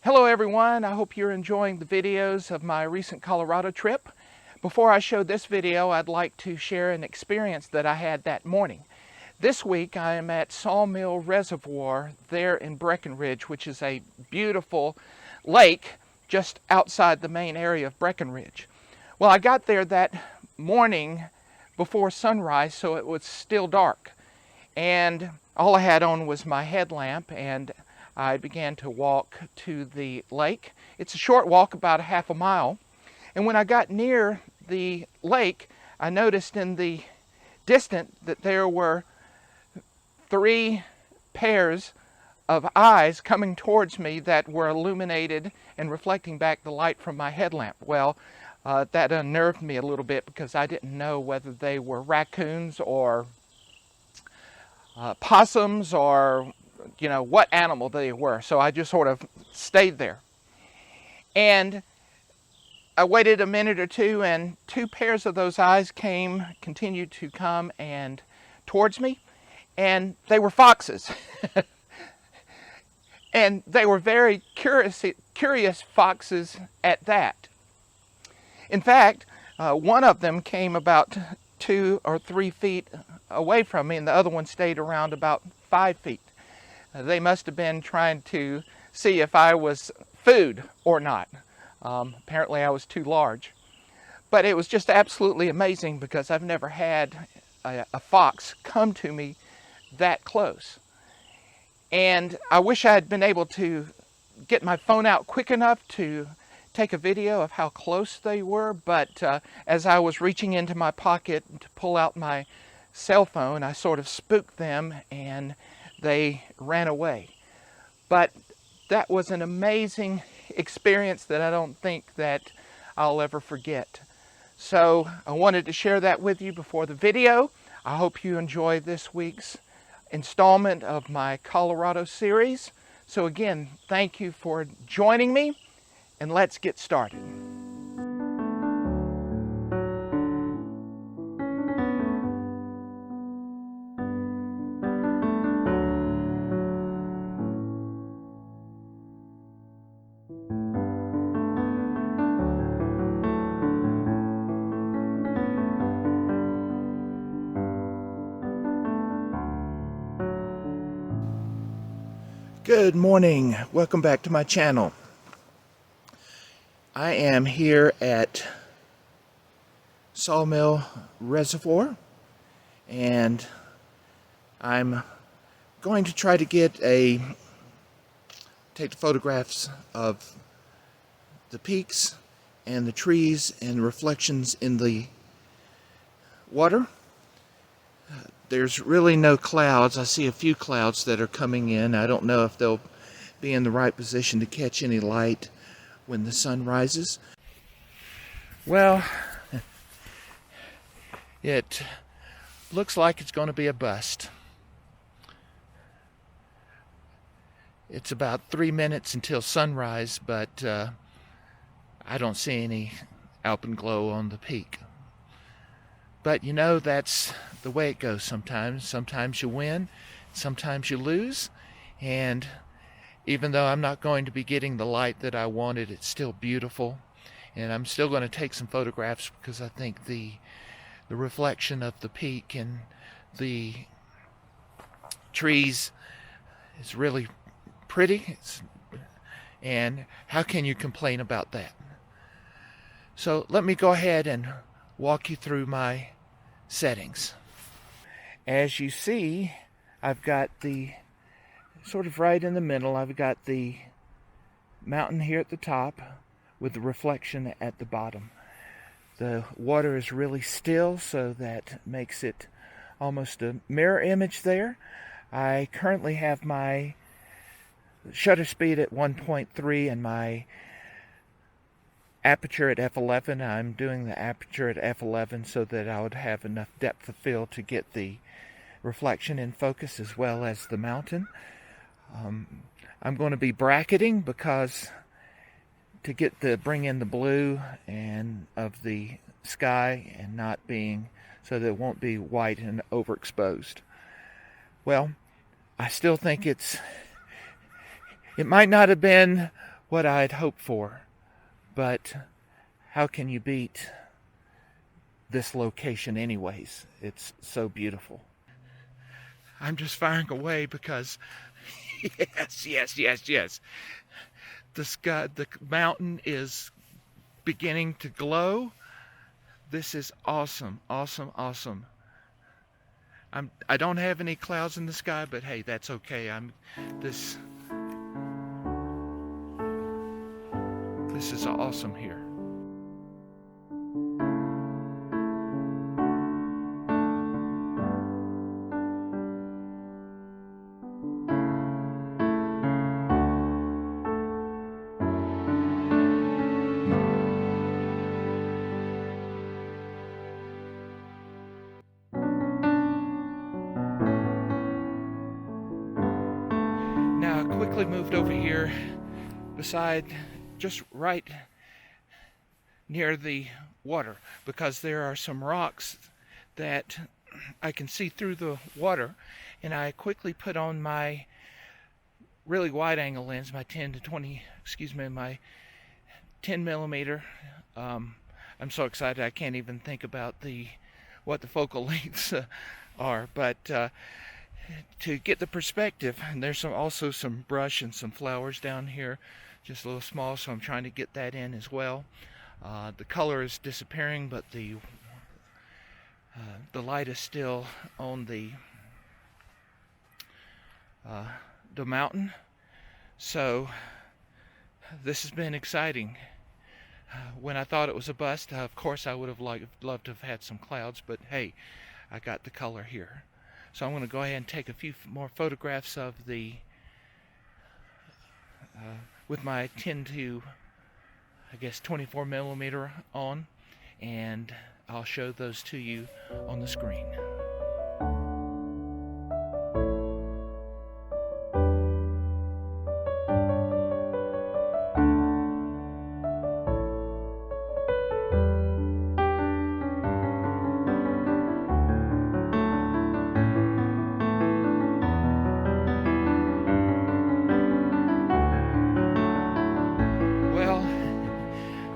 Hello everyone, I hope you're enjoying the videos of my recent Colorado trip. Before I show this video, I'd like to share an experience that I had that morning. This week I am at Saw Mill Reservoir there in Breckenridge, which is a beautiful lake just outside the main area of Breckenridge. Well, I got there that morning before sunrise, so it was still dark. And all I had on was my headlamp, and I began to walk to the lake. It's a short walk, about a half a mile. And when I got near the lake, I noticed in the distance that there were 3 pairs of eyes coming towards me that were illuminated and reflecting back the light from my headlamp. Well, that unnerved me a little bit because I didn't know whether they were raccoons or possums or what animal they were. So I just sort of stayed there. And I waited a minute or two, and 2 pairs of those eyes continued to come and towards me, and they were foxes. And they were very curious foxes at that. In fact, one of them came about 2 or 3 feet away from me, and the other one stayed around about 5 feet. They must have been trying to see if I was food or not. Apparently I was too large. But it was just absolutely amazing because I've never had a fox come to me that close. And I wish I had been able to get my phone out quick enough to take a video of how close they were, but as I was reaching into my pocket to pull out my cell phone, I sort of spooked them and they ran away. But that was an amazing experience that I don't think that I'll ever forget. So I wanted to share that with you before the video. I hope you enjoy this week's installment of my Colorado series. So again, thank you for joining me, and let's get started. Good morning. Welcome back to my channel. I am here at Saw Mill Reservoir, and I'm going to try to take the photographs of the peaks and the trees and reflections in the water. There's really no clouds. I see a few clouds that are coming in. I don't know if they'll be in the right position to catch any light when the sun rises. Well, it looks like it's going to be a bust. It's about 3 minutes until sunrise, but I don't see any alpenglow on the peak. But that's the way it goes sometimes. Sometimes you win, sometimes you lose, and even though I'm not going to be getting the light that I wanted, it's still beautiful. And I'm still going to take some photographs because I think the reflection of the peak and the trees is really pretty. And how can you complain about that? So let me go ahead and walk you through my settings. As you see, I've got the sort of right in the middle, I've got the mountain here at the top with the reflection at the bottom. The water is really still, so that makes it almost a mirror image there. I currently have my shutter speed at 1.3 and my aperture at f11. I'm doing the aperture at f11 so that I would have enough depth of field to get the reflection in focus as well as the mountain. I'm going to be bracketing because to bring in the blue and of the sky and not being so that it won't be white and overexposed. Well, I still think it might not have been what I had hoped for. But how can you beat this location anyways? It's so beautiful. I'm just firing away because yes. The sky, the mountain is beginning to glow. This is awesome. I don't have any clouds in the sky, but hey, that's okay. This is awesome here. Now I quickly moved over here beside, just right near the water, because there are some rocks that I can see through the water, and I quickly put on my really wide angle lens, my 10 millimeter. I'm so excited I can't even think about what the focal lengths are, but to get the perspective. And there's also some brush and some flowers down here, just a little small, so I'm trying to get that in as well. The color is disappearing, but the light is still on the mountain. So this has been exciting. When I thought it was a bust, of course I would have loved to have had some clouds, but hey, I got the color here. So I'm going to go ahead and take a few more photographs of with my 10 to, I guess, 24 millimeter on, and I'll show those to you on the screen.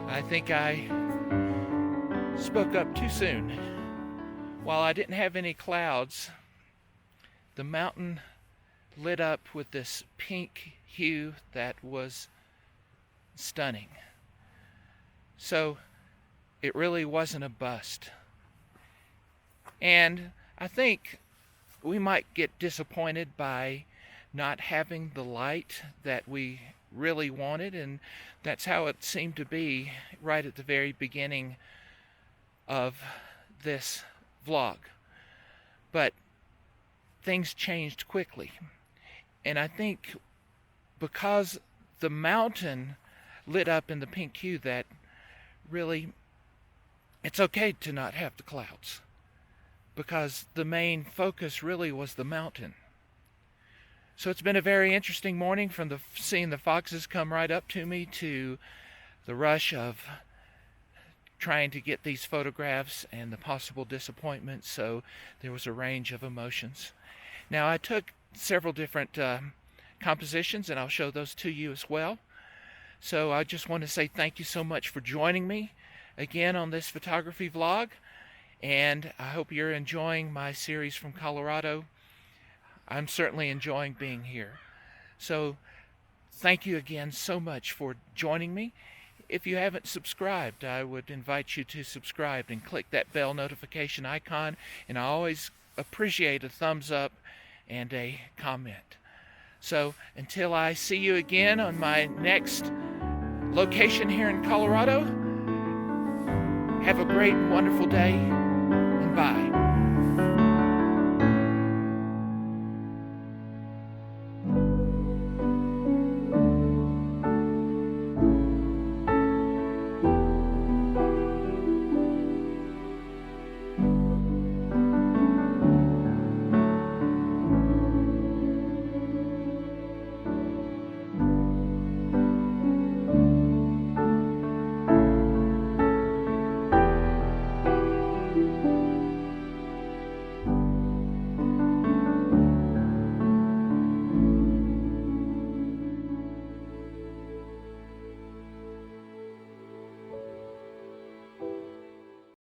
I think I spoke up too soon. While I didn't have any clouds, the mountain lit up with this pink hue that was stunning. So it really wasn't a bust. And I think we might get disappointed by not having the light that we really wanted, and that's how it seemed to be right at the very beginning of this vlog. But things changed quickly, and I think because the mountain lit up in the pink hue, that really it's okay to not have the clouds, because the main focus really was the mountain. So it's been a very interesting morning, from seeing the foxes come right up to me to the rush of trying to get these photographs and the possible disappointment. So there was a range of emotions. Now I took several different compositions, and I'll show those to you as well. So I just want to say thank you so much for joining me again on this photography vlog, and I hope you're enjoying my series from Colorado. I'm certainly enjoying being here. So thank you again so much for joining me. If you haven't subscribed, I would invite you to subscribe and click that bell notification icon, and I always appreciate a thumbs up and a comment. So until I see you again on my next location here in Colorado, have a great and wonderful day, and bye.